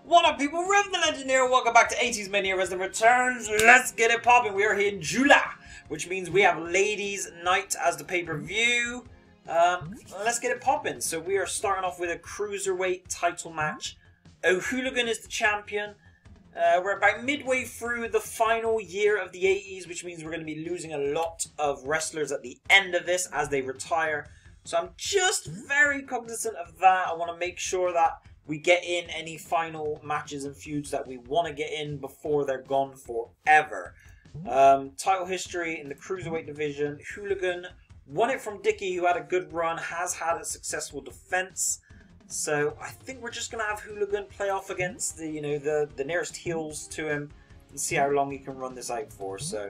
What up, people? Rev the Legend here. Welcome back to 80's Mania as the returns. Let's get it popping. We are here in July, which means we have Ladies' Night as the pay-per-view. Let's get it popping. So we are starting off with a cruiserweight title match. O'Hooligan is the champion. We're about midway through the final year of the 80s, which means we're going to be losing a lot of wrestlers at the end of this as they retire. So I'm just very cognizant of that. I want to make sure that we get in any final matches and feuds that we want to get in before they're gone forever. Title history in the Cruiserweight division. Hooligan won it from Dickie, who had a good run, has had a successful defense. So I think we're just going to have Hooligan play off against the nearest heels to him and see how long he can run this out for. So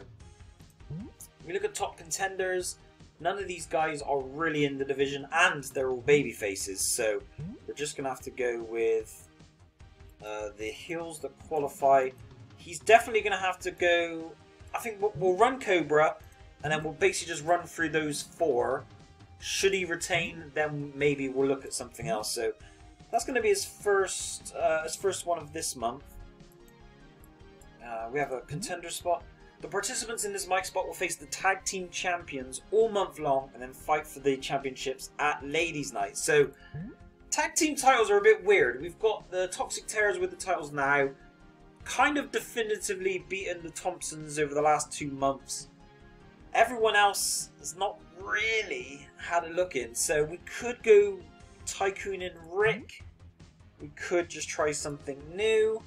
we look at top contenders. None of these guys are really in the division, and they're all baby faces. So we're just going to have to go with the heels that qualify. He's definitely going to have to go. I think we'll run Cobra, and then we'll basically just run through those four. Should he retain, then maybe we'll look at something else. So that's going to be his first one of this month. We have a contender spot. The participants in this mic spot will face the tag team champions all month long and then fight for the championships at Ladies' Night. So tag team titles are a bit weird. We've got the Toxic Terrors with the titles now. Kind of definitively beaten the Thompsons over the last 2 months. Everyone else has not really had a look in. So we could go Tycoon and Rick. We could just try something new.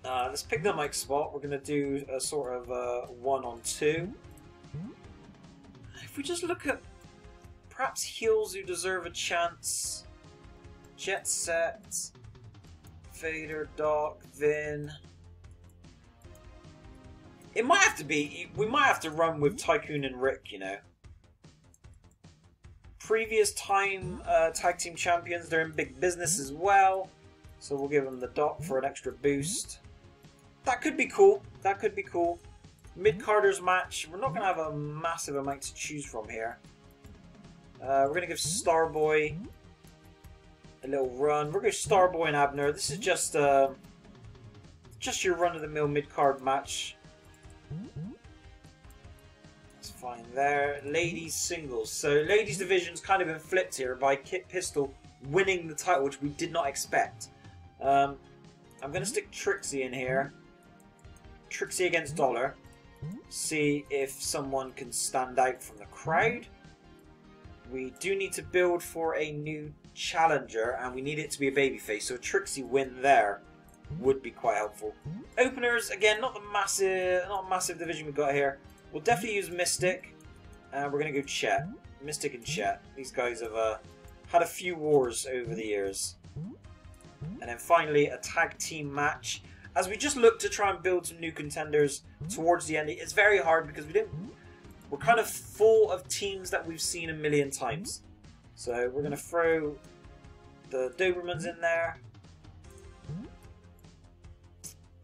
Let's pick the mic spot. We're going to do a sort of 1-on-2. If we just look at perhaps heels who deserve a chance. Jet Set, Vader, Doc, Vin. It might have to be, we might have to run with Tycoon and Rick, you know. Previous time tag team champions, they're in big business as well. So we'll give them the Doc for an extra boost. That could be cool. That could be cool. Mid-Carders match. We're not going to have a massive amount to choose from here. We're going to give Starboy a little run. We're going to Starboy and Abner. This is just your run-of-the-mill mid-card match. That's fine there. Ladies singles. So ladies division's kind of been flipped here by Kit Pistol winning the title, which we did not expect. I'm going to stick Trixie in here. Trixie against Dollar. See if someone can stand out from the crowd. We do need to build for a new challenger, and we need it to be a babyface. So a Trixie win there would be quite helpful. Openers, again, not a massive division we've got here. We'll definitely use Mystic. And we're going to go Chet. Mystic and Chet. These guys have had a few wars over the years. And then finally, a tag team match. As we just look to try and build some new contenders towards the end, it's very hard because we're kind of full of teams that we've seen a million times. So we're going to throw the Dobermans in there.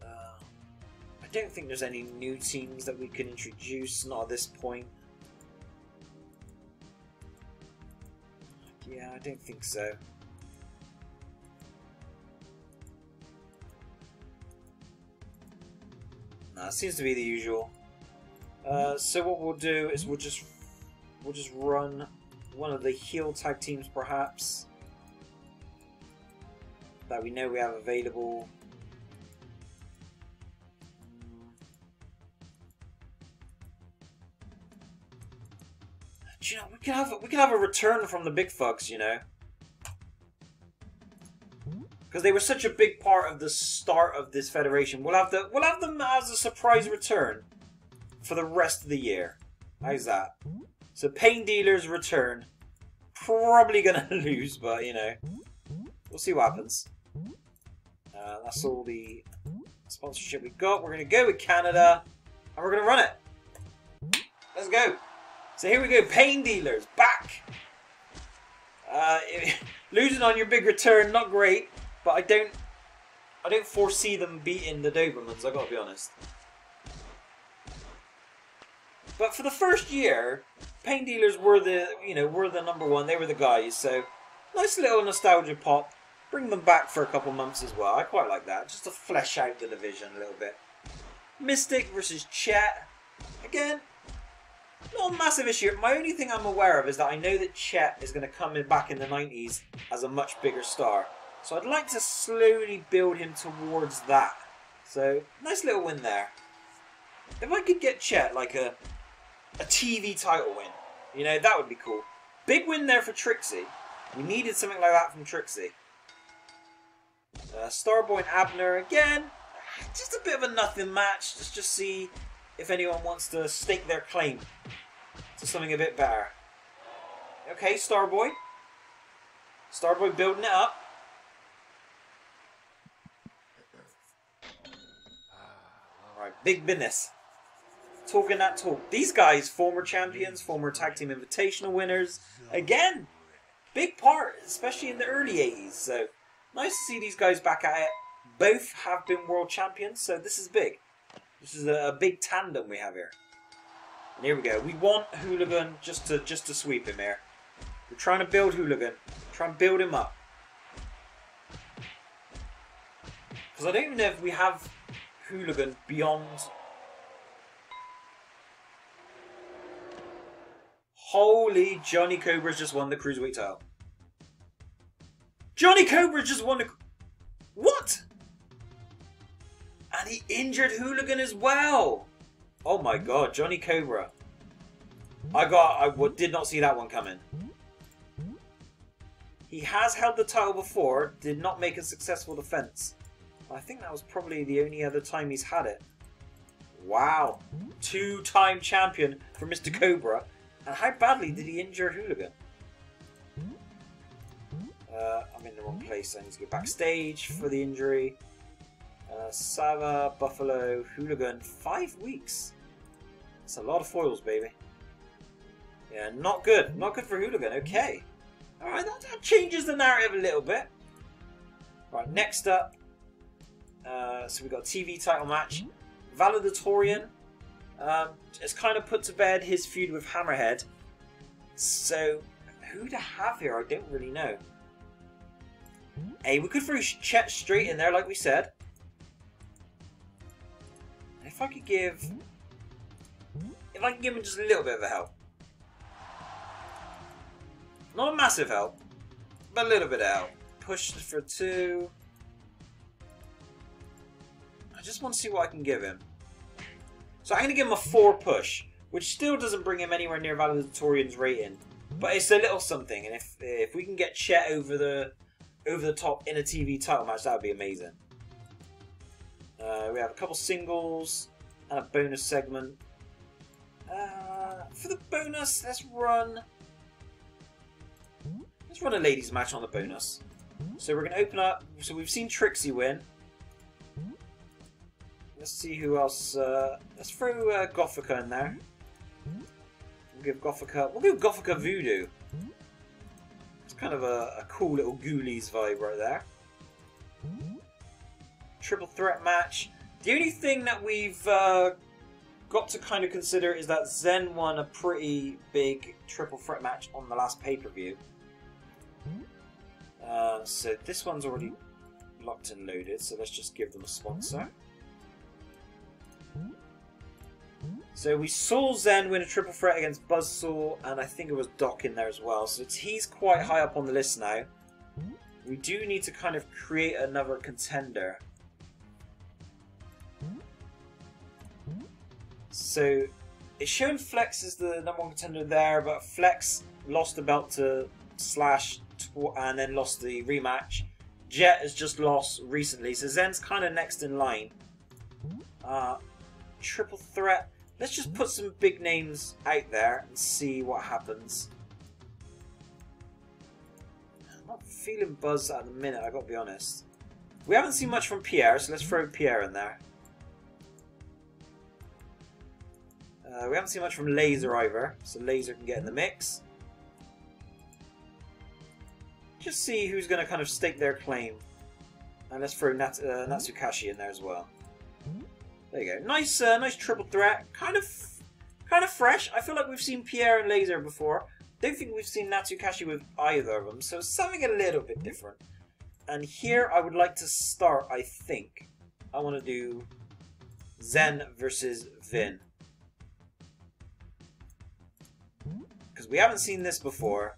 I don't think there's any new teams that we can introduce, not at this point. Yeah, I don't think so. Nah, it seems to be the usual. So what we'll do is we'll just run one of the heel tag teams, perhaps, that we know we have available. You know, we could have a return from the Big Thugs, you know. Because they were such a big part of the start of this federation. We'll have them as a surprise return for the rest of the year. How's that? So Pain Dealers return. Probably gonna lose, but you know, we'll see what happens. That's all the sponsorship we got. We're gonna go with Canada, and we're gonna run it. Let's go. So here we go. Pain Dealers back. Losing on your big return, not great. But I don't foresee them beating the Dobermans, I gotta be honest. But for the first year, Pain Dealers were the number one. They were the guys. So nice little nostalgia pop. Bring them back for a couple months as well. I quite like that, just to flesh out the division a little bit. Mystic versus Chet. Again, not a massive issue. My only thing I'm aware of is that I know that Chet is going to come in back in the 90s as a much bigger star. So I'd like to slowly build him towards that. So, nice little win there. If I could get Chet like a TV title win, you know, that would be cool. Big win there for Trixie. We needed something like that from Trixie. Starboy and Abner again. Just a bit of a nothing match. Just see if anyone wants to stake their claim to something a bit better. Okay, Starboy. Starboy building it up. Alright, big business. Talking that talk. These guys, former champions, former tag team invitational winners. Again, big part, especially in the early 80s. So, nice to see these guys back at it. Both have been world champions, so this is big. This is a big tandem we have here. And here we go. We want Hooligan just to sweep him here. We're trying to build Hooligan. Try and build him up. Because I don't even know if we have Hooligan beyond... Holy, Johnny Cobra's just won the Cruiserweight title. Johnny Cobra just won the... What? And he injured Hooligan as well. Oh my god, Johnny Cobra. I did not see that one coming. He has held the title before, did not make a successful defense. I think that was probably the only other time he's had it. Wow. Two-time champion for Mr. Cobra. And how badly did he injure Hooligan? I'm in the wrong place. I need to go backstage for the injury. Sava, Buffalo, Hooligan. 5 weeks. That's a lot of foils, baby. Yeah, not good. Not good for Hooligan. Okay. Alright, that changes the narrative a little bit. Right, next up. So we've got a TV title match. Valedictorian. It's kind of put to bed his feud with Hammerhead. So, who to have here? I don't really know. Hey, we could throw Chet straight in there, like we said. And if I could give him just a little bit of a help. Not a massive help, but a little bit of help. Push for 2. I just want to see what I can give him. So I'm going to give him a 4 push, which still doesn't bring him anywhere near Valedictorian's rating. But it's a little something, and if we can get Chet over the top in a TV title match, that would be amazing. We have a couple singles and a bonus segment. For the bonus, let's run a ladies match on the bonus. So we're going to open up. So we've seen Trixie win. Let's see who else. Let's throw Gothica in there. We'll give Gothica Voodoo. It's kind of a cool little Ghoulies vibe right there. Triple threat match. The only thing that we've got to kind of consider is that Zen won a pretty big triple threat match on the last pay-per-view. So this one's already locked and loaded, so let's just give them a sponsor. So we saw Zen win a triple threat against Buzzsaw, and I think it was Doc in there as well. So he's quite high up on the list now. We do need to kind of create another contender. So it's shown Flex is the #1 contender there, but Flex lost the belt to Slash and then lost the rematch. Jet has just lost recently, so Zen's kind of next in line. Triple threat. Let's just put some big names out there and see what happens. I'm not feeling Buzz at the minute, I gotta be honest. We haven't seen much from Pierre, so let's throw Pierre in there. We haven't seen much from Laser either, so Laser can get in the mix. Just see who's going to kind of stake their claim. And let's throw Natsukashi in there as well. There you go. Nice, nice triple threat. Kind of fresh. I feel like we've seen Pierre and Laser before. Don't think we've seen Natsukashi with either of them, so something a little bit different. And here I would like to start, I think. I want to do Zen versus Vin. Because we haven't seen this before.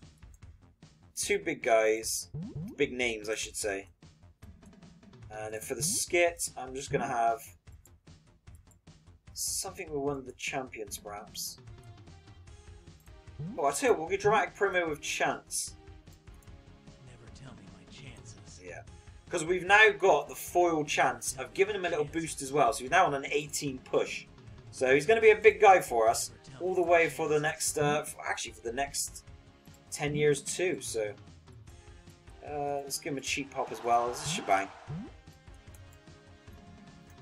Two big guys. Big names, I should say. And then for the skit, I'm just going to have something with one of the champions, perhaps. Oh, I'll tell you, we'll get dramatic promo with Chance. Never tell me my chances. Yeah. Because we've now got the foil Chance. I've given him a little boost as well, so he's now on an 18 push. So he's going to be a big guy for us. All the way for the next, actually for the next 10 years too, so. Let's give him a cheap hop as well. This is shebang.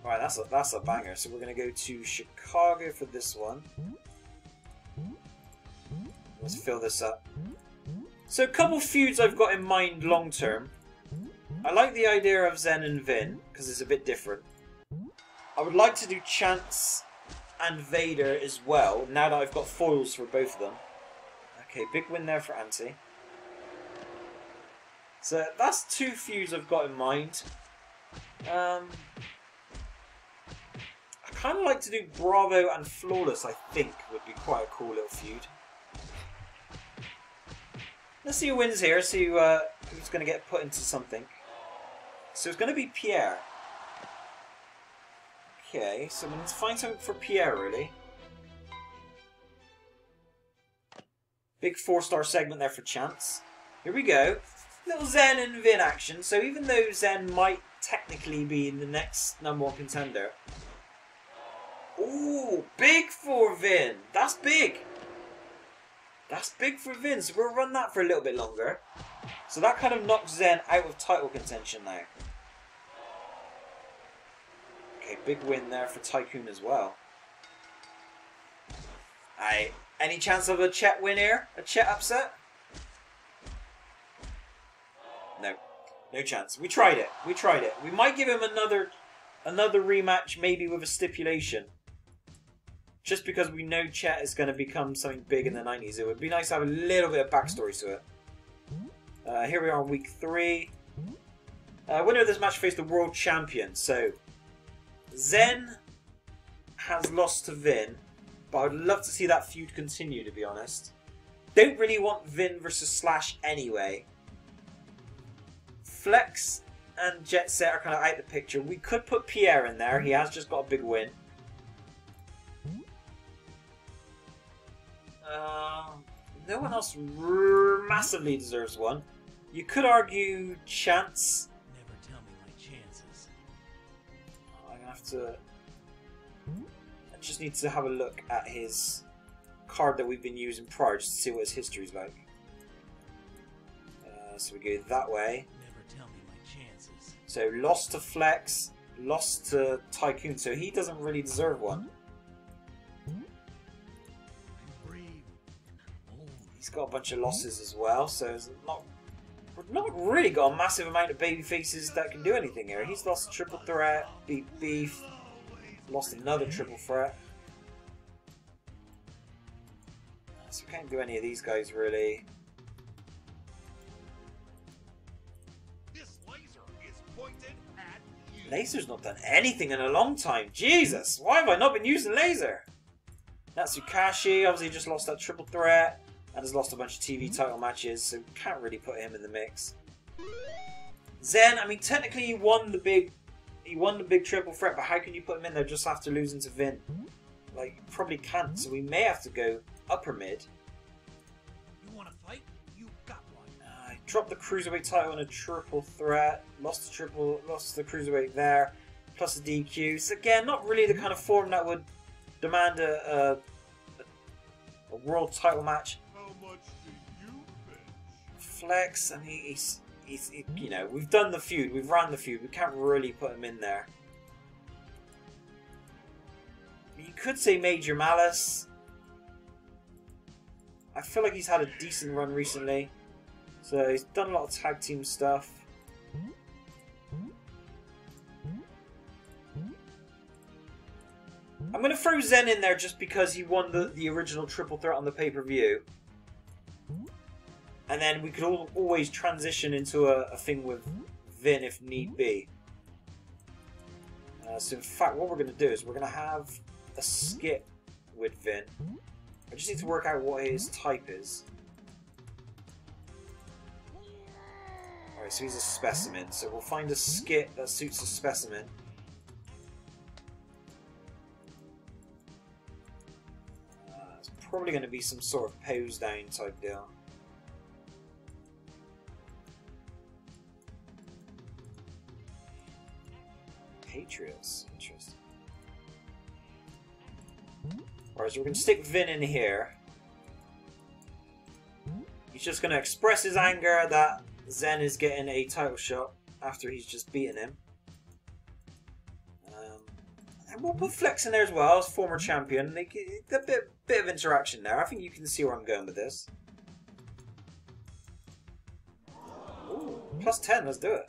Alright, that's a banger. So we're going to go to Chicago for this one. Let's fill this up. So a couple feuds I've got in mind long term. I like the idea of Zen and Vin, because it's a bit different. I would like to do Chance and Vader as well, now that I've got foils for both of them. Okay, big win there for Anti. So that's two feuds I've got in mind. I kind of like to do Bravo and Flawless, I think, would be quite a cool little feud. Let's see who wins here, see who's going to get put into something. So it's going to be Pierre. Okay, so we need to find something for Pierre, really. Big 4-star segment there for Chance. Here we go. Little Zen and Vin action. So even though Zen might technically be the next #1 contender. Ooh, big for Vin. That's big. That's big for Vin. So we'll run that for a little bit longer. So that kind of knocks Zen out of title contention now. Okay, big win there for Tycoon as well. Aye. Any chance of a Chet win here? A Chet upset? No. No chance. We tried it. We tried it. We might give him another rematch, maybe with a stipulation. Just because we know Chet is going to become something big in the 90s. It would be nice to have a little bit of backstory to it. Here we are on week 3. Winner of this match faced the world champion. So, Zen has lost to Vin. But I would love to see that feud continue, to be honest. Don't really want Vin versus Slash anyway. Flex and Jet Set are kind of out of the picture. We could put Pierre in there. He has just got a big win. No one else massively deserves one. You could argue Chance. Never tell me my chances. I'm gonna have to. I just need to have a look at his card that we've been using prior just to see what his history's like. So we go that way. Never tell me my chances. So lost to Flex, lost to Tycoon, so he doesn't really deserve one. He's got a bunch of losses as well, so it's we've not really got a massive amount of baby faces that can do anything here. He's lost a triple threat, beat Beef, lost another triple threat. So we can't do any of these guys really. This laser is pointed at you. Laser's not done anything in a long time. Jesus, why have I not been using Laser? Natsukashi obviously just lost that triple threat. And has lost a bunch of TV title matches, so can't really put him in the mix. Zen, I mean, technically he won the big triple threat, but how can you put him in there just after losing to Vin? Like, probably can't. So we may have to go upper mid. You want to fight? You got one. I dropped the cruiserweight title in a triple threat. Lost the cruiserweight there, plus a DQ. So again, not really the kind of form that would demand a world title match. Flex, I mean, he's you know, we've done the feud, we've ran the feud, we can't really put him in there. You could say Major Malice. I feel like he's had a decent run recently, so he's done a lot of tag team stuff. I'm going to throw Zen in there just because he won the original triple threat on the pay-per-view. And then we could always transition into a thing with Vin if need be. So in fact, what we're going to do is we're going to have a skip with Vin. I just need to work out what his type is. Alright, so he's a specimen. So we'll find a skip that suits a specimen. It's probably going to be some sort of pose down type deal. Patriots. Interesting. Alright, so we're going to stick Vin in here. He's just going to express his anger that Zen is getting a title shot after he's just beaten him. And we'll put Flex in there as well as former champion. They get a bit of interaction there. I think you can see where I'm going with this. Ooh, plus 10, let's do it.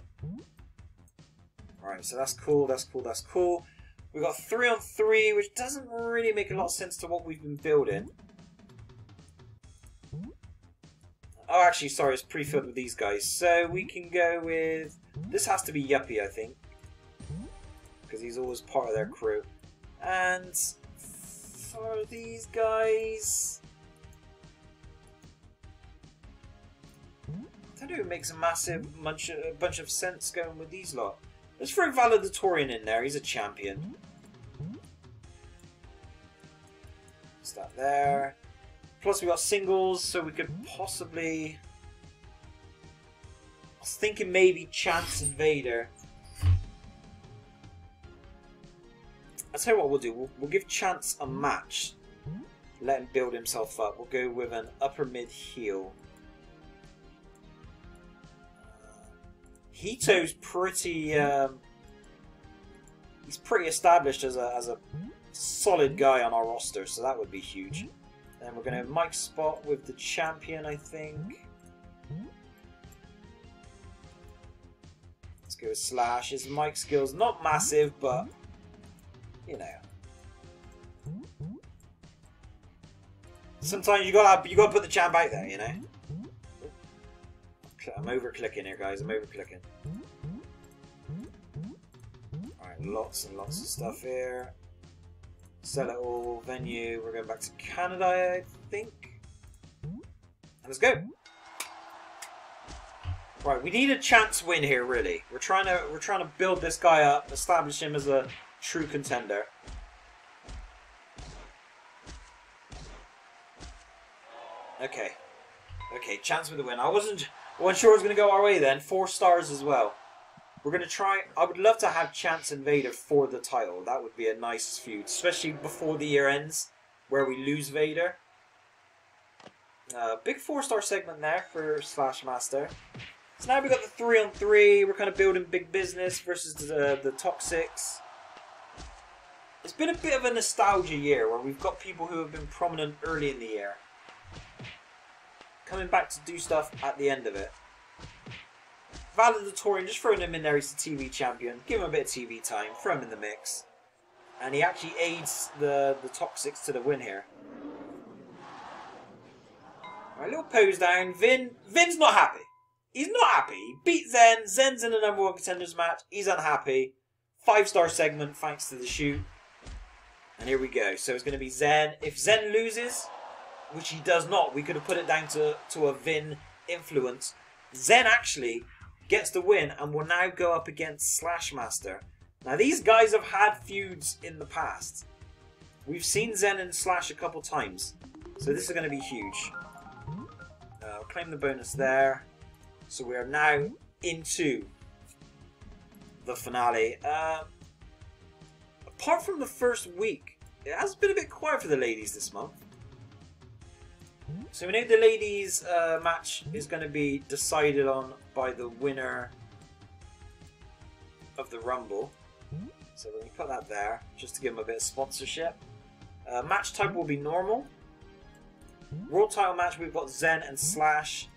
Alright, so that's cool, that's cool, that's cool. We've got 3-on-3, which doesn't really make a lot of sense to what we've been building. Oh, actually, sorry, it's pre-filled with these guys. So we can go with... This has to be Yuppie, I think. Because he's always part of their crew. And for these guys... I don't know, it makes a massive bunch of sense going with these lot. Let's throw Valedictorian in there, he's a champion. What's that there? Plus we got singles, so we could possibly... I was thinking maybe Chance Invader. I'll tell you what we'll do, we'll give Chance a match. Let him build himself up. We'll go with an upper mid heel. Hito's pretty, he's pretty established as a solid guy on our roster, so that would be huge. And we're going to have Mike Spot with the champion, I think. Let's go with Slash. His mic skills not massive, but you know. Sometimes you gotta put the champ out there, you know. I'm over clicking here, guys. I'm over clicking. Alright, lots and lots of stuff here. Sell it all. Venue. We're going back to Canada, I think. And let's go. Right, we need a chance win here, really. We're trying to build this guy up, establish him as a true contender. Okay. Okay, chance with the win. I wasn't sure it was going to go our way then. 4 stars as well. We're going to try... I would love to have Chance Invader for the title. That would be a nice feud. Especially before the year ends. Where we lose Vader. Big 4-star segment there for Slash Master. So now we've got the 3-on-3. We're kind of building big business versus the Toxics. It's been a bit of a nostalgia year where we've got people who have been prominent early in the year coming back to do stuff at the end of it. Valedictorian, just throwing him in there, he's the TV champion. Give him a bit of TV time, throw him in the mix. And he actually aids the Toxics to the win here. Alright, little pose down. Vin's not happy. He's not happy. He beat Zen. Zen's in the #1 contenders match. He's unhappy. 5-star segment thanks to the shoot. And here we go. So it's going to be Zen. If Zen loses, which he does not, we could have put it down to a Vin influence. Zen actually gets the win and will now go up against Slash Master. Now these guys have had feuds in the past. We've seen Zen and Slash a couple times. So this is going to be huge. I'll claim the bonus there. So we are now into the finale. Apart from the first week, it has been a bit quiet for the ladies this month. So we know the ladies match is going to be decided on by the winner of the Rumble. So we're going to put that there just to give them a bit of sponsorship. Match type will be normal. World title match, we've got Zen and Slash.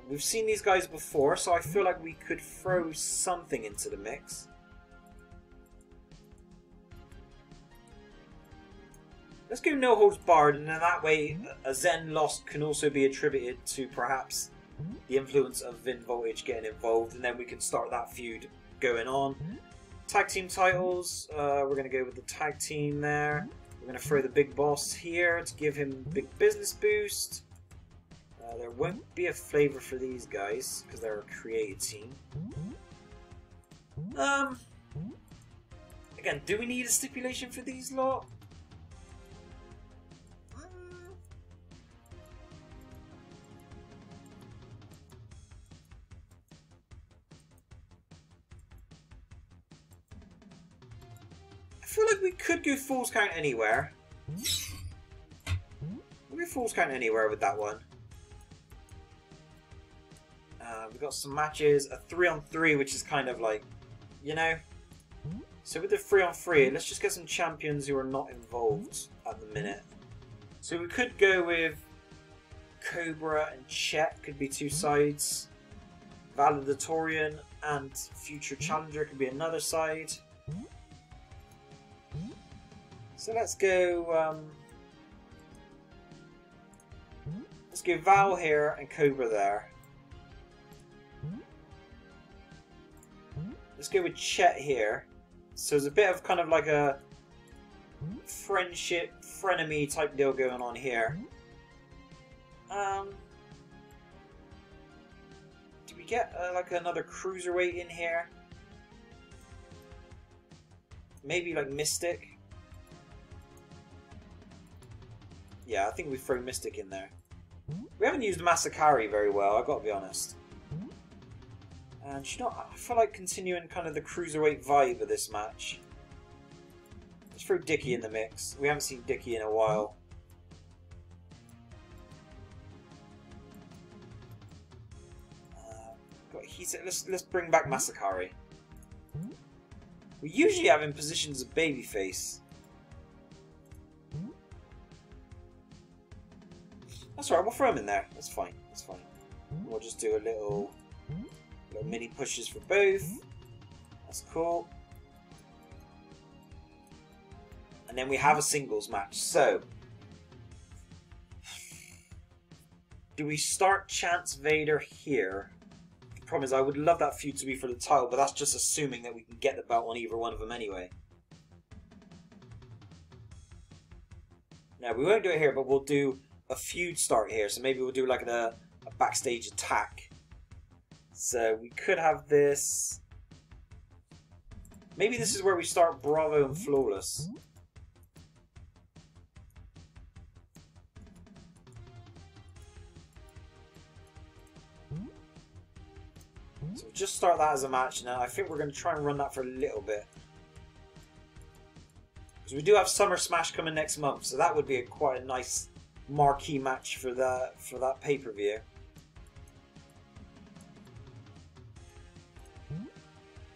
We've seen these guys before, so I feel like we could throw something into the mix. Let's go no holds barred, and then that way a Zen loss can also be attributed to perhaps the influence of Vin Voltage getting involved, and then we can start that feud going on. Tag team titles, we're going to go with the tag team there. We're going to throw the big boss here to give him a big business boost. There won't be a flavor for these guys because they're a created team. Again, do we need a stipulation for these lot? I feel like we could go Fool's Count Anywhere. We'll go Fool's Count Anywhere with that one. We've got some matches, a 3-on-3, which is kind of like, you know. So with the 3-on-3, let's just get some champions who are not involved at the minute. So we could go with Cobra and Chet, could be two sides. Valedictorian and Future Challenger could be another side. So let's go Val here and Cobra there. Let's go with Chet here. So there's a bit of kind of like a friendship, frenemy type deal going on here. Do we get like another cruiserweight in here? Maybe like Mystic. Yeah, I think we throw Mystic in there. We haven't used Masakari very well, I've got to be honest. And you know, I feel like continuing kind of the cruiserweight vibe of this match. Let's throw Dickie in the mix. We haven't seen Dickie in a while. Let's bring back Masakari. We usually have him positioned as a babyface. That's alright, we'll throw him in there. That's fine. That's fine. We'll just do a little mini pushes for both. That's cool. And then we have a singles match. So, do we start Chance Vader here? The problem is I would love that feud to be for the title, but that's just assuming that we can get the belt on either one of them anyway. Now, we won't do it here, but we'll do a feud start here. So maybe we'll do like a backstage attack. So we could have this. Maybe this is where we start Bravo and Flawless. So we'll just start that as a match now. I think we're going to try and run that for a little bit. Because we do have Summer Smash coming next month, so that would be quite a nice marquee match for that pay-per-view.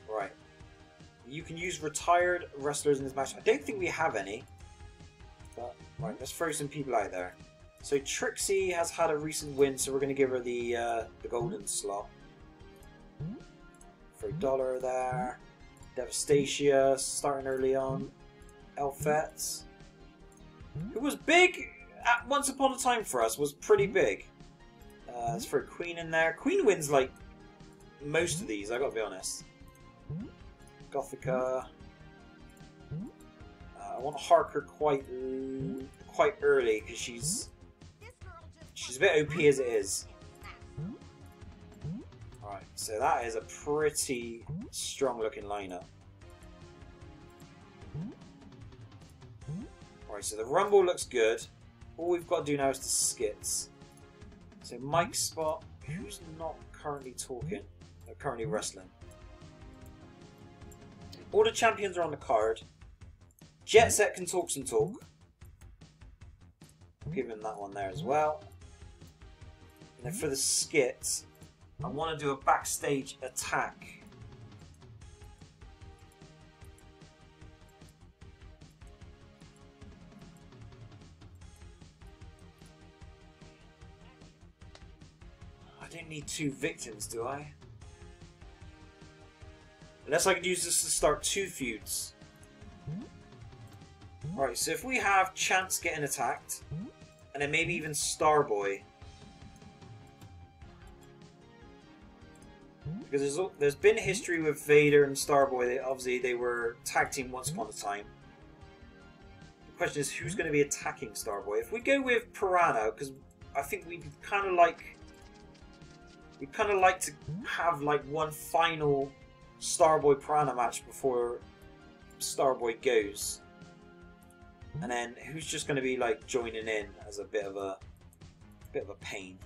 Right. You can use retired wrestlers in this match. I don't think we have any. But, right, let's throw some people out there. So Trixie has had a recent win, so we're going to give her the golden slot. For $1 there. Devastacia, starting early on. Elfette, who was big at once upon a time for us, was pretty big. Let's throw Queen in there. Queen wins like most of these, I gotta be honest. Gothica. I want Harker quite early because she's a bit OP as it is. Alright, so that is a pretty strong looking lineup. Alright, so the Rumble looks good. All we've got to do now is the skits. So Mike's spot, who's not currently talking, they're currently wrestling. All the champions are on the card. Jet Set can talk some talk. Give him that one there as well. And then for the skits, I want to do a backstage attack. I don't need two victims, do I? Unless I could use this to start two feuds. Right, so if we have Chance getting attacked, and then maybe even Starboy. Because there's been history with Vader and Starboy. Obviously, they were tag team once upon a time. The question is, who's going to be attacking Starboy? If we go with Piranha, because I think we'd kind of like to have like one final Starboy Piranha match before Starboy goes, and then who's just going to be like joining in as a bit of a pain.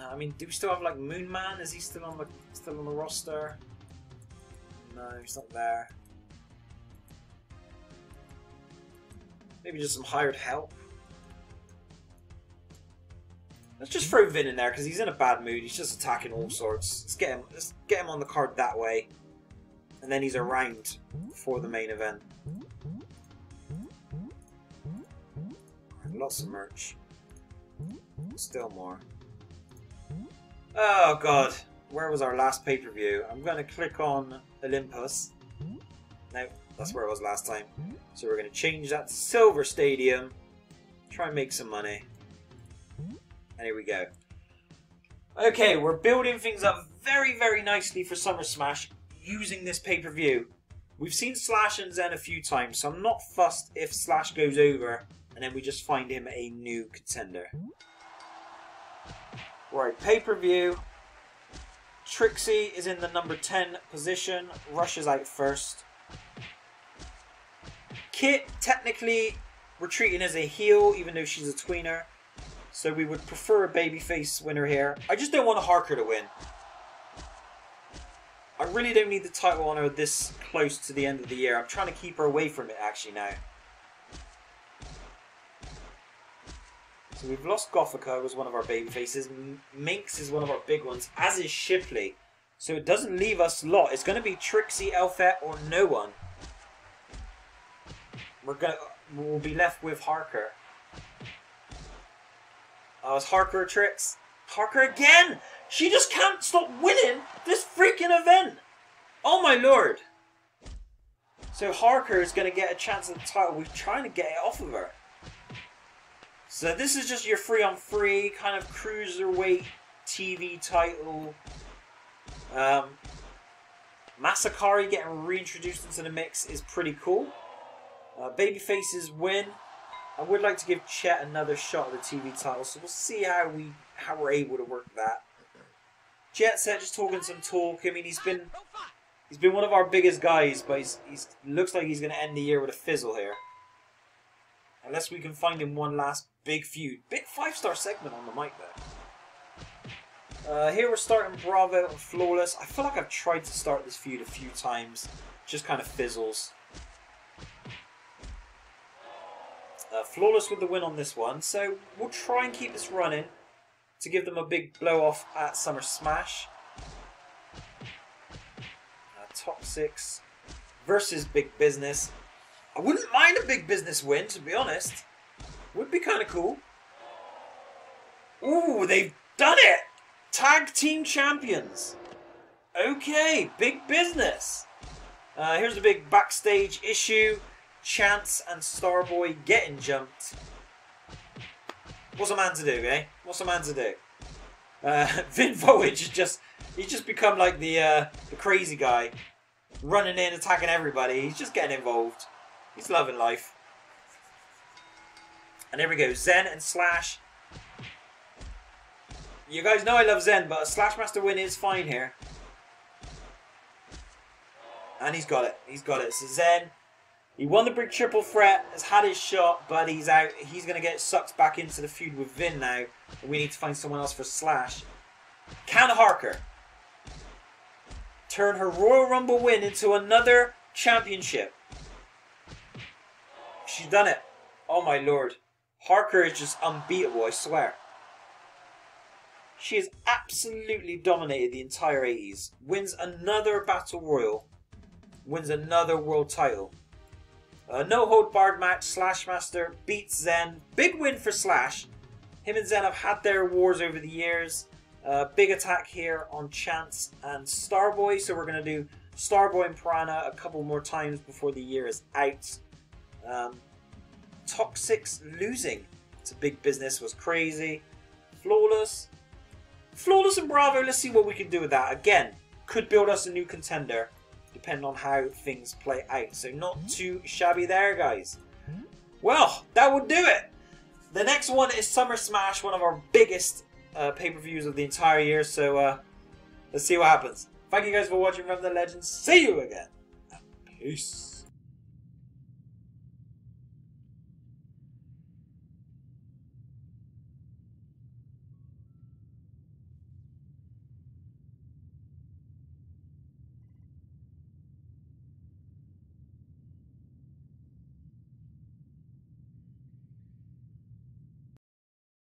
I mean, do we still have like Moon Man? Is he still on the roster? No, he's not there. Maybe just some hired help. Let's just throw Vin in there because he's in a bad mood. He's just attacking all sorts. Let's get him on the card that way, and then he's around for the main event. Lots of merch. Still more. Oh god, where was our last pay-per-view? I'm going to click on Olympus. No, that's where it was last time. So we're going to change that to Silver Stadium. Try and make some money. And here we go. Okay, we're building things up very, very nicely for Summer Smash using this pay-per-view. We've seen Slash and Zen a few times, so I'm not fussed if Slash goes over and then we just find him a new contender. Right, pay-per-view. Trixie is in the number 10 position. Rush is out first. Kit, technically, we're treating as a heel, even though she's a tweener. So we would prefer a babyface winner here. I just don't want a Harker to win. I really don't need the title on her this close to the end of the year. I'm trying to keep her away from it, actually, now. So we've lost Gothica, was one of our baby faces. Minx is one of our big ones, as is Shipley. So it doesn't leave us a lot. It's going to be Trixie, Elfette, or no one. We'll be left with Harker. Oh, it's Harker or Trix? Harker again! She just can't stop winning this freaking event! Oh my lord! So Harker is going to get a chance at the title. We're trying to get it off of her. So this is just your 3-on-3 kind of cruiserweight TV title. Masakari getting reintroduced into the mix is pretty cool. Babyfaces win. I would like to give Chet another shot at the TV title, so we'll see how we're able to work that. Jet Set just talking some talk. I mean, he's been one of our biggest guys, but he's looks like he's going to end the year with a fizzle here. Unless we can find him one last big feud. Big 5-star segment on the mic there. Here we're starting Bravo and Flawless. I feel like I've tried to start this feud a few times. Just kind of fizzles. Flawless with the win on this one. So we'll try and keep this running to give them a big blow off at Summer Smash. Toxics versus Big Business. I wouldn't mind a Big Business win, to be honest. Would be kind of cool. Ooh, they've done it! Tag Team Champions. Okay, Big Business. Here's a big backstage issue. Chance and Starboy getting jumped. What's a man to do, eh? What's a man to do? Vin Voyage he's just become like the crazy guy. Running in, attacking everybody. He's just getting involved. He's loving life. And there we go. Zen and Slash. You guys know I love Zen, but a Slash Master win is fine here. And he's got it. He's got it. So Zen, he won the big triple threat, has had his shot, but he's out. He's going to get sucked back into the feud with Vin now. And we need to find someone else for Slash. Can Harker turn her Royal Rumble win into another championship? She's done it. Oh my lord. Harker is just unbeatable, I swear. She has absolutely dominated the entire 80s. Wins another Battle Royal. Wins another world title. No hold barred match. Slash Master beats Zen. Big win for Slash. Him and Zen have had their wars over the years. Big attack here on Chance and Starboy. So we're going to do Starboy and Piranha a couple more times before the year is out. Toxics losing to Big Business was crazy. Flawless. Flawless and Bravo. Let's see what we can do with that. Again, could build us a new contender, depending on how things play out. So not too shabby there, guys. Well, that would do it. The next one is Summer Smash, one of our biggest pay-per-views of the entire year. So let's see what happens. Thank you guys for watching Rev the Legends. See you again. Peace.